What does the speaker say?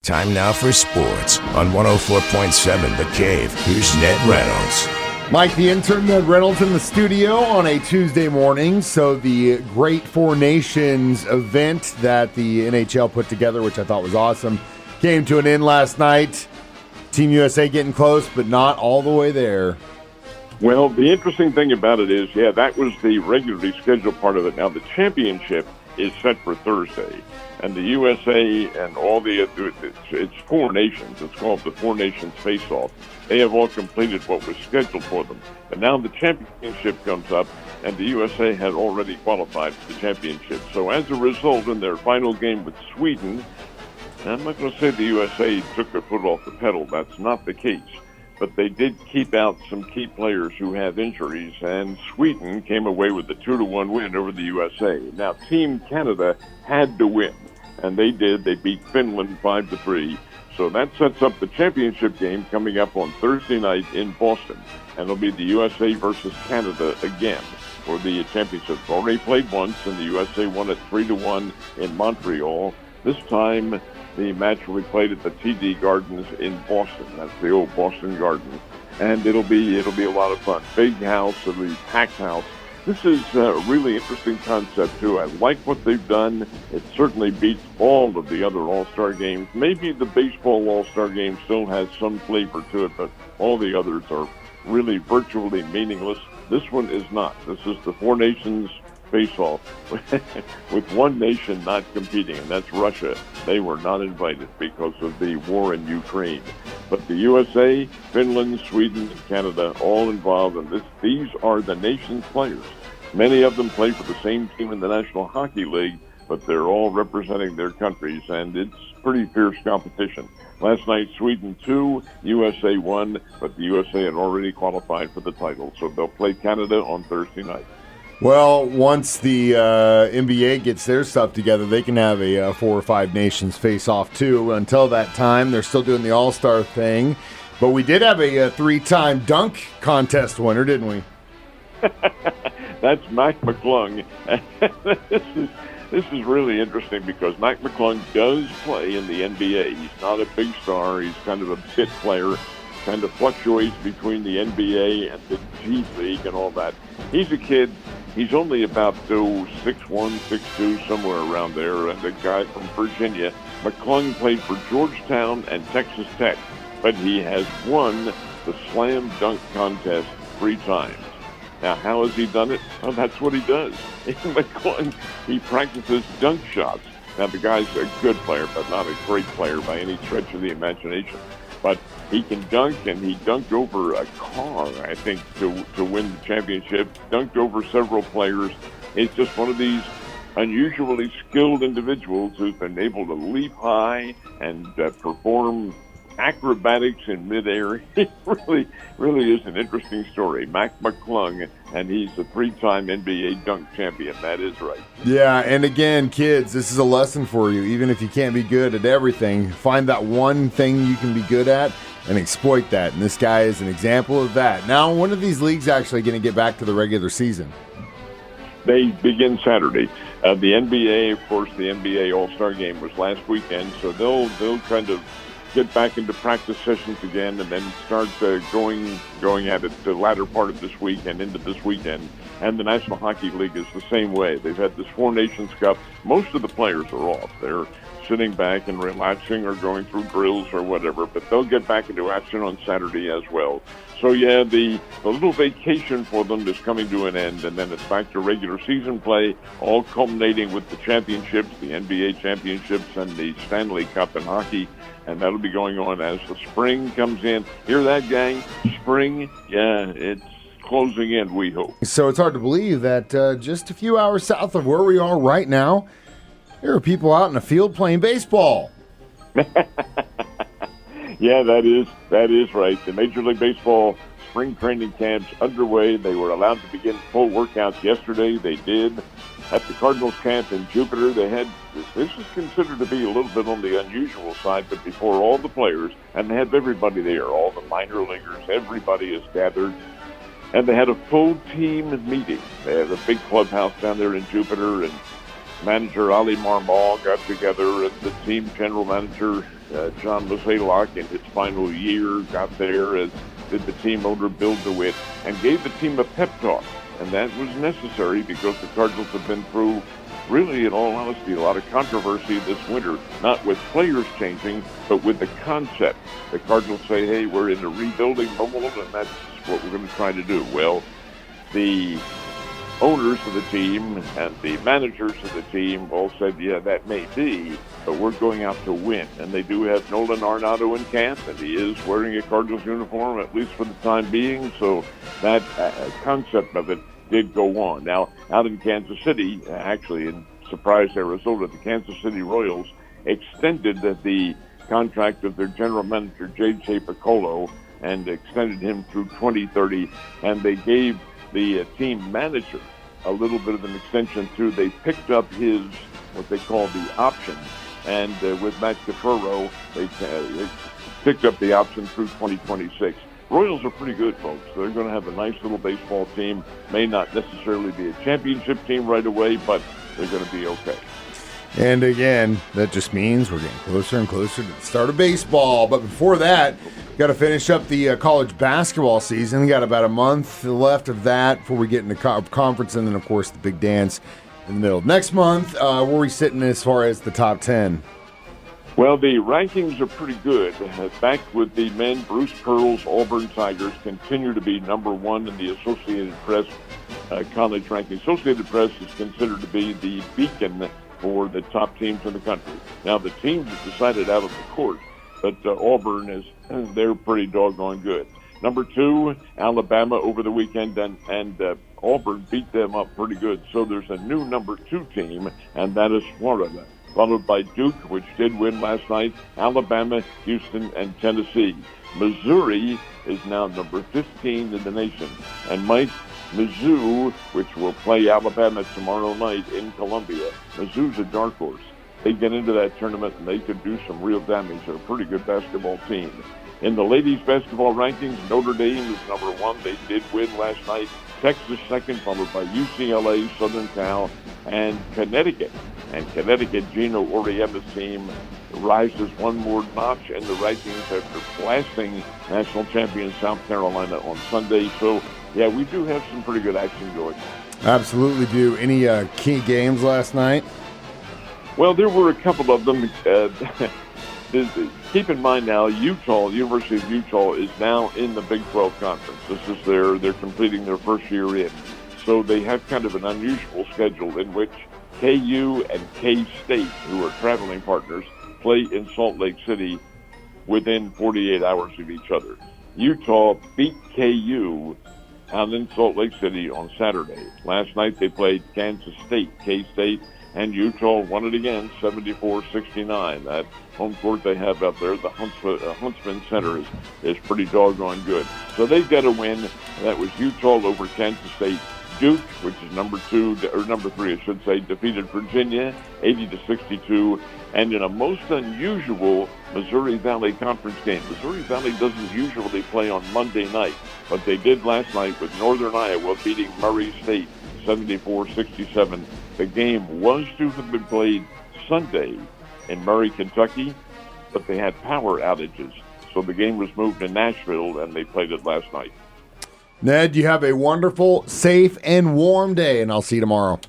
Time now for sports on 104.7 The Cave. Here's Ned Reynolds. Mike, the intern, Ned Reynolds in the studio on a Tuesday morning. So the Great Four Nations event that the NHL put together, which I thought was awesome, came to an end last night. Team USA getting close, but not all the way there. Well, the interesting thing about it is, that was the regularly scheduled part of it. Now, the championship is set for Thursday, and the USA and all it's four nations. It's called the Four Nations Face-Off. They have all completed what was scheduled for them. But now the championship comes up, and the USA had already qualified for the championship. So as a result, in their final game with Sweden, I'm not going to say the USA took their foot off the pedal. That's not the case. But they did keep out some key players who have injuries, and Sweden came away with a 2-1 win over the USA. Now, Team Canada had to win, and they did. They beat Finland 5-3. So that sets up the championship game coming up on Thursday night in Boston, and it'll be the USA versus Canada again for the championship. Already played once, and the USA won it 3-1 in Montreal. This time, the match will be played at the TD Gardens in Boston. That's the old Boston Garden, and it'll be a lot of fun. Big house, it'll be packed house. This is a really interesting concept too. I like what they've done. It certainly beats all of the other All-Star games. Maybe the baseball All-Star game still has some flavor to it, but all the others are really virtually meaningless. This one is not. This is the Four Nations face-off with one nation not competing, and that's Russia. They were not invited because of the war in Ukraine. But the USA, Finland, Sweden, and Canada all involved in this. These are the nation's players. Many of them play for the same team in the National Hockey League, but they're all representing their countries, and it's pretty fierce competition. Last night, Sweden 2, USA 1, but the USA had already qualified for the title, so they'll play Canada on Thursday night. Well, once the NBA gets their stuff together, they can have a 4 or 5 nations face-off too. Until that time, they're still doing the All-Star thing. But we did have a 3-time dunk contest winner, didn't we? That's Mac McClung. This is really interesting because Mac McClung does play in the NBA. He's not a big star. He's kind of a bit player, kind of fluctuates between the NBA and the G League and all that. He's a kid. He's only about 6'1", 6'2", somewhere around there. And the guy from Virginia, McClung, played for Georgetown and Texas Tech, but he has won the slam dunk contest 3 times. Now, how has he done it? Well, that's what he does. McClung, he practices dunk shots. Now, the guy's a good player, but not a great player by any stretch of the imagination. But he can dunk, and he dunked over a car, I think, to win the championship. Dunked over several players. It's just one of these unusually skilled individuals who's been able to leap high and perform acrobatics in midair. It really is an interesting story. Mac McClung, and he's a 3-time NBA dunk champion. That is right. Yeah, and again, kids, this is a lesson for you. Even if you can't be good at everything, find that one thing you can be good at and exploit that. And this guy is an example of that. Now, when are these leagues actually going to get back to the regular season? They begin Saturday. The NBA, of course, the NBA All-Star Game was last weekend, so they'll kind of get back into practice sessions again and then start going at it the latter part of this week and into this weekend. And the National Hockey League is the same way. They've had this Four Nations Cup. Most of the players are off. They're sitting back and relaxing or going through drills or whatever, but they'll get back into action on Saturday as well. So, the little vacation for them is coming to an end, and then it's back to regular season play, all culminating with the championships, the NBA championships, and the Stanley Cup in hockey. And that'll be going on as the spring comes in. Hear that, gang? Spring, it's closing in, we hope. So it's hard to believe that just a few hours south of where we are right now, there are people out in the field playing baseball. Yeah, that is right. The Major League Baseball spring training camps underway. They were allowed to begin full workouts yesterday. They did. At the Cardinals camp in Jupiter, this is considered to be a little bit on the unusual side, but before all the players, and they have everybody there, all the minor leaguers, everybody is gathered, and they had a full team meeting. They have a big clubhouse down there in Jupiter, and manager Ali Marmol got together, and the team general manager John Mozeliak in his final year got there, as did the team owner Bill DeWitt, and gave the team a pep talk. And that was necessary because the Cardinals have been through, really, in all honesty, a lot of controversy this winter, not with players changing, but with the concept. The Cardinals say, hey, we're in a rebuilding mode, and that's what we're going to try to do. Well, the owners of the team and the managers of the team all said, yeah, that may be, but we're going out to win. And they do have Nolan Arenado in camp, and he is wearing a Cardinals uniform, at least for the time being. So that concept of it did go on. Now, out in Kansas City, actually in Surprise, Arizona, the Kansas City Royals extended the contract of their general manager, J.J. Piccolo, and extended him through 2030, and they gave the team manager a little bit of an extension too. They picked up his, what they call the option, and with Matt Cafaro, they picked up the option through 2026. Royals are pretty good, folks. They're going to have a nice little baseball team. May not necessarily be a championship team right away, but they're going to be okay. And again, that just means we're getting closer and closer to the start of baseball. But before that, got to finish up the college basketball season. We got about a month left of that before we get into conference, and then, of course, the big dance in the middle of next month. Where are we sitting as far as the top 10? Well, the rankings are pretty good. Back with the men, Bruce Pearl's Auburn Tigers continue to be number one in the Associated Press college ranking. Associated Press is considered to be the beacon for the top teams in the country. Now, the teams have decided out of the court, but Auburn they're pretty doggone good. Number two, Alabama over the weekend, and Auburn beat them up pretty good. So there's a new number two team, and that is Florida, followed by Duke, which did win last night, Alabama, Houston, and Tennessee. Missouri is now number 15 in the nation, and Mizzou, which will play Alabama tomorrow night in Columbia. Mizzou's a dark horse. They get into that tournament and they could do some real damage. They're a pretty good basketball team. In the ladies' basketball rankings, Notre Dame is number one. They did win last night. Texas second, followed by UCLA, Southern Cal, and Connecticut. And Connecticut, Gino Auriemma's team rises one more notch in the rankings after blasting national champion South Carolina on Sunday. So, yeah, we do have some pretty good action going. Absolutely do. Any key games last night? Well, there were a couple of them. Keep in mind now, University of Utah is now in the Big 12 Conference. This is they're completing their first year in. So they have kind of an unusual schedule in which KU and K-State, who are traveling partners, play in Salt Lake City within 48 hours of each other. Utah beat KU out in Salt Lake City on Saturday. Last night they played Kansas State, K-State, and Utah won it again, 74-69. That home court they have up there, the Huntsman Center, is pretty doggone good. So they've got a win. That was Utah over Kansas State. Duke, which is number three, I should say, defeated Virginia 80-62. And in a most unusual Missouri Valley Conference game, Missouri Valley doesn't usually play on Monday night, but they did last night with Northern Iowa beating Murray State 74-67. The game was to have been played Sunday in Murray, Kentucky, but they had power outages. So the game was moved to Nashville, and they played it last night. Ned, you have a wonderful, safe, and warm day, and I'll see you tomorrow.